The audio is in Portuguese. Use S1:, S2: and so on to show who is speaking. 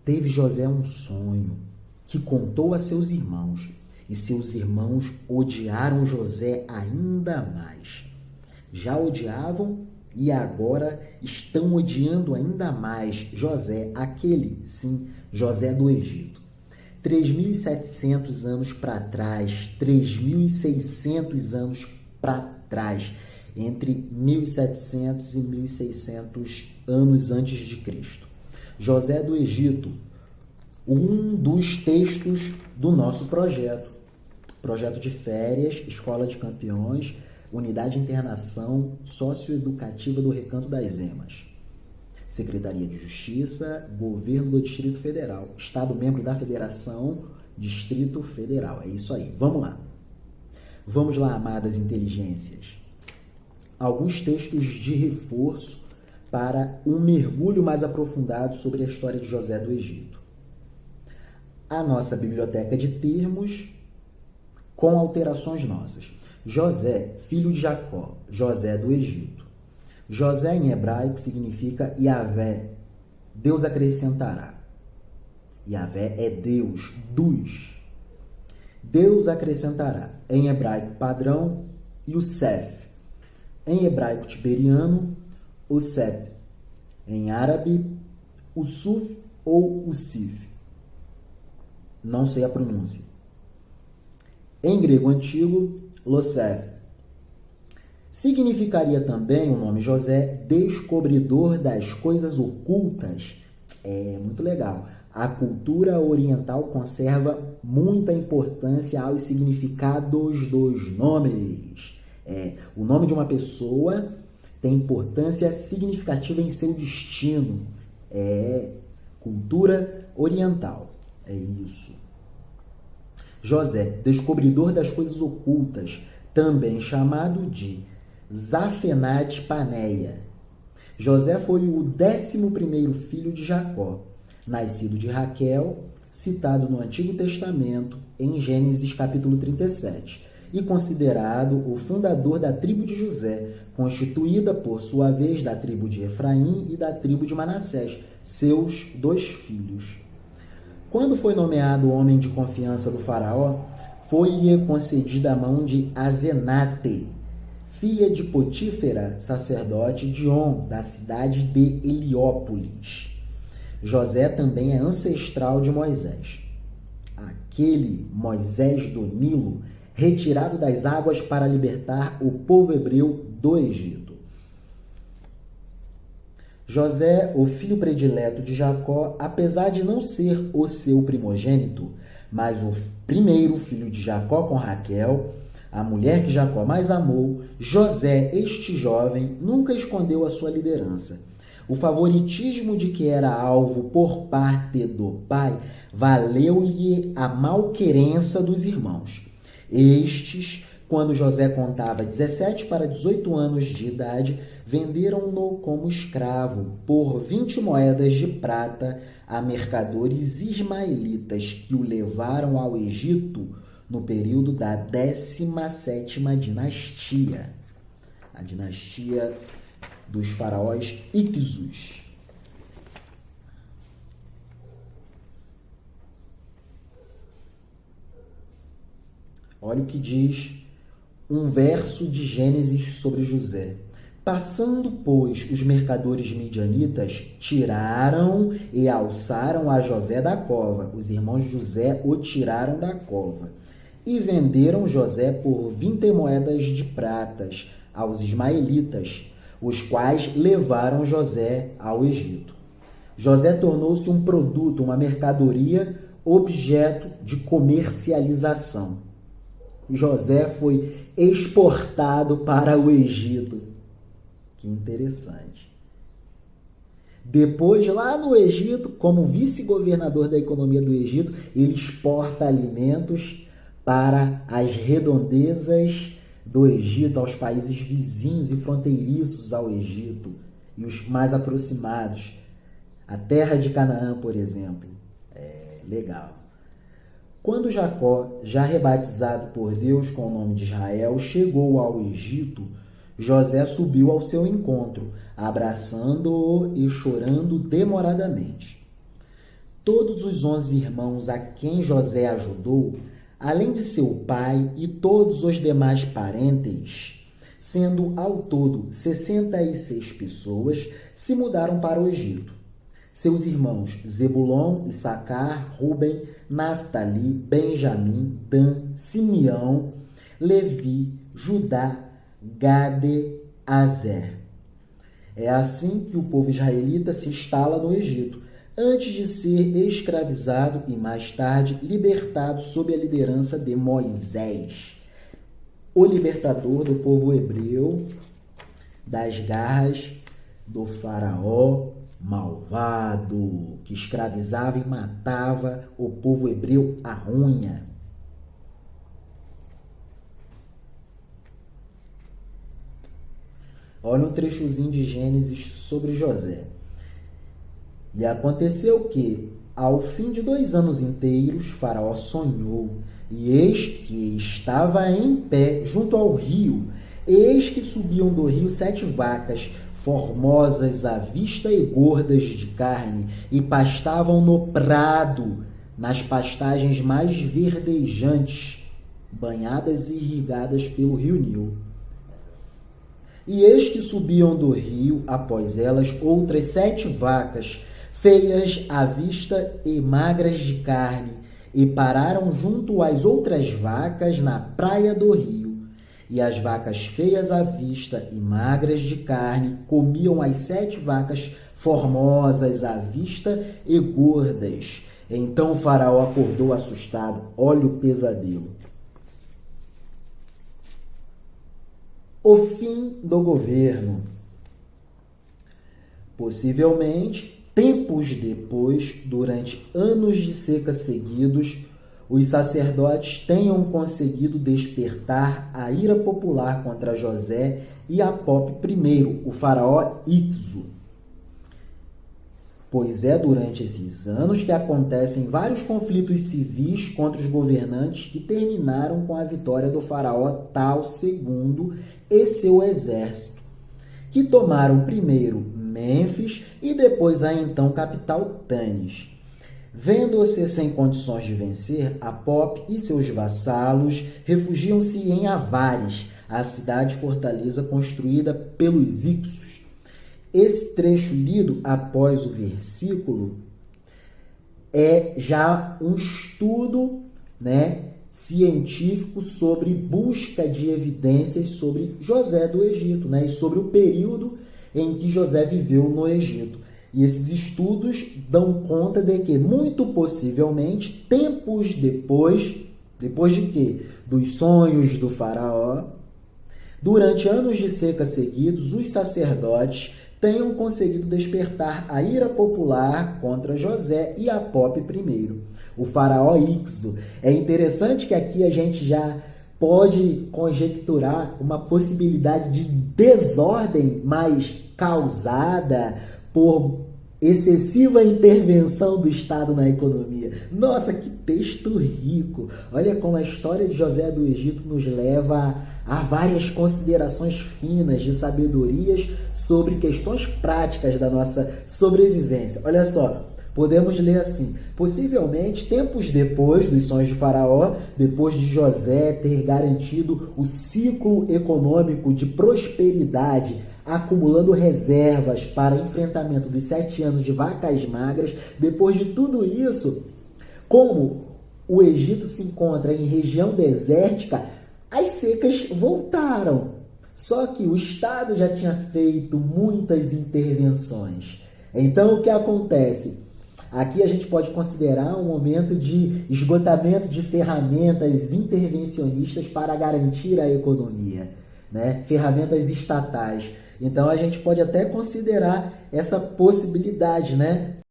S1: Teve José um sonho que contou a seus irmãos, e seus irmãos odiaram José ainda mais. Já odiavam e agora estão odiando ainda mais José, aquele, sim, José do Egito. 3.700 anos para trás, 3.600 anos para trás, entre 1.700 e 1.600 anos antes de Cristo. José do Egito, um dos textos do nosso projeto de férias, Escola de Campeões, Unidade de Internação Socioeducativa do Recanto das Emas. Secretaria de Justiça, Governo do Distrito Federal, Estado membro da Federação, Distrito Federal. É isso aí. Vamos lá. Vamos lá, amadas inteligências. Alguns textos de reforço para um mergulho mais aprofundado sobre a história de José do Egito. A nossa biblioteca de termos com alterações nossas. José, filho de Jacó, José do Egito. José em hebraico significa Yahvé, Deus acrescentará. Yahvé é Deus, dos. Deus acrescentará. Em hebraico padrão, Yusef. Em hebraico tiberiano, Osep. Em árabe, Usuf ou Usif. Não sei a pronúncia. Em grego antigo, Losef. Significaria também o nome José descobridor das coisas ocultas. É muito legal. A cultura oriental conserva muita importância aos significados dos nomes. O nome de uma pessoa tem importância significativa em seu destino. Cultura oriental. É isso. José, descobridor das coisas ocultas, também chamado de Zafenat Paneia. José foi o 11º filho de Jacó, nascido de Raquel, citado no Antigo Testamento, em Gênesis capítulo 37, e considerado o fundador da tribo de José, constituída, por sua vez, da tribo de Efraim e da tribo de Manassés, seus 2 filhos. Quando foi nomeado homem de confiança do faraó, foi-lhe concedida a mão de Azenate, filha de Potífera, sacerdote de On, da cidade de Heliópolis. José também é ancestral de Moisés. Aquele Moisés do Nilo, retirado das águas para libertar o povo hebreu do Egito. José, o filho predileto de Jacó, apesar de não ser o seu primogênito, mas o primeiro filho de Jacó com Raquel, a mulher que Jacó mais amou, José, este jovem, nunca escondeu a sua liderança. O favoritismo de que era alvo por parte do pai valeu-lhe a malquerença dos irmãos. Estes, quando José contava 17 para 18 anos de idade, venderam-no como escravo por 20 moedas de prata a mercadores ismaelitas que o levaram ao Egito no período da 17ª dinastia, a dinastia dos faraós Ixos. Olha o que diz um verso de Gênesis sobre José. Passando, pois, os mercadores midianitas, tiraram e alçaram a José da cova. Os irmãos de José o tiraram da cova. E venderam José por 20 moedas de pratas aos ismaelitas, os quais levaram José ao Egito. José tornou-se um produto, uma mercadoria, objeto de comercialização. José foi exportado para o Egito. Que interessante. Depois, lá no Egito, como vice-governador da economia do Egito, ele exporta alimentos para as redondezas do Egito, aos países vizinhos e fronteiriços ao Egito, e os mais aproximados. A terra de Canaã, por exemplo. Legal. Quando Jacó, já rebatizado por Deus com o nome de Israel, chegou ao Egito, José subiu ao seu encontro, abraçando-o e chorando demoradamente. todos os 11 irmãos a quem José ajudou, além de seu pai e todos os demais parentes, sendo ao todo 66 pessoas, se mudaram para o Egito. Seus irmãos Zebulon, Issacar, Ruben, Naftali, Benjamim, Dan, Simeão, Levi, Judá, Gade, Azer. É assim que o povo israelita se instala no Egito, antes de ser escravizado e mais tarde libertado sob a liderança de Moisés, o libertador do povo hebreu das garras do faraó malvado, que escravizava e matava o povo hebreu à unha. Olha um trechozinho de Gênesis sobre José. E aconteceu que, ao fim de 2 anos inteiros, Faraó sonhou, e eis que estava em pé junto ao rio. Eis que subiam do rio 7 vacas, formosas à vista e gordas de carne, e pastavam no prado, nas pastagens mais verdejantes, banhadas e irrigadas pelo rio Nilo. E eis que subiam do rio, após elas, outras 7 vacas, feias à vista e magras de carne, e pararam junto às outras vacas na praia do rio. E as vacas feias à vista e magras de carne comiam as 7 vacas formosas à vista e gordas. Então o faraó acordou assustado. Olha o pesadelo. O fim do governo. Possivelmente, tempos depois, durante anos de seca seguidos, os sacerdotes tenham conseguido despertar a ira popular contra José e Apop I, o faraó Icso. Pois é durante esses anos que acontecem vários conflitos civis contra os governantes que terminaram com a vitória do faraó Tal II e seu exército, que tomaram primeiro Mênfis e depois a então capital Tanis. Vendo-se sem condições de vencer, Apop e seus vassalos refugiam-se em Avares, a cidade-fortaleza construída pelos Ixos. Esse trecho lido após o versículo é já um estudo, científico sobre busca de evidências sobre José do Egito, e sobre o período em que José viveu no Egito. E esses estudos dão conta de que, muito possivelmente, tempos depois de quê? Dos sonhos do faraó, durante anos de seca seguidos, os sacerdotes tenham conseguido despertar a ira popular contra José e Apop I, o faraó Icso. É interessante que aqui a gente já pode conjecturar uma possibilidade de desordem mais causada por excessiva intervenção do Estado na economia. Nossa, que texto rico! Olha como a história de José do Egito nos leva a várias considerações finas de sabedorias sobre questões práticas da nossa sobrevivência. Olha só, podemos ler assim: possivelmente, tempos depois dos sonhos de Faraó, depois de José ter garantido o ciclo econômico de prosperidade, acumulando reservas para enfrentamento dos 7 anos de vacas magras, depois de tudo isso, como o Egito se encontra em região desértica, as secas voltaram. Só que o Estado já tinha feito muitas intervenções. Então, o que acontece? Aqui a gente pode considerar um momento de esgotamento de ferramentas intervencionistas para garantir a economia, ferramentas estatais. Então, a gente pode até considerar essa possibilidade,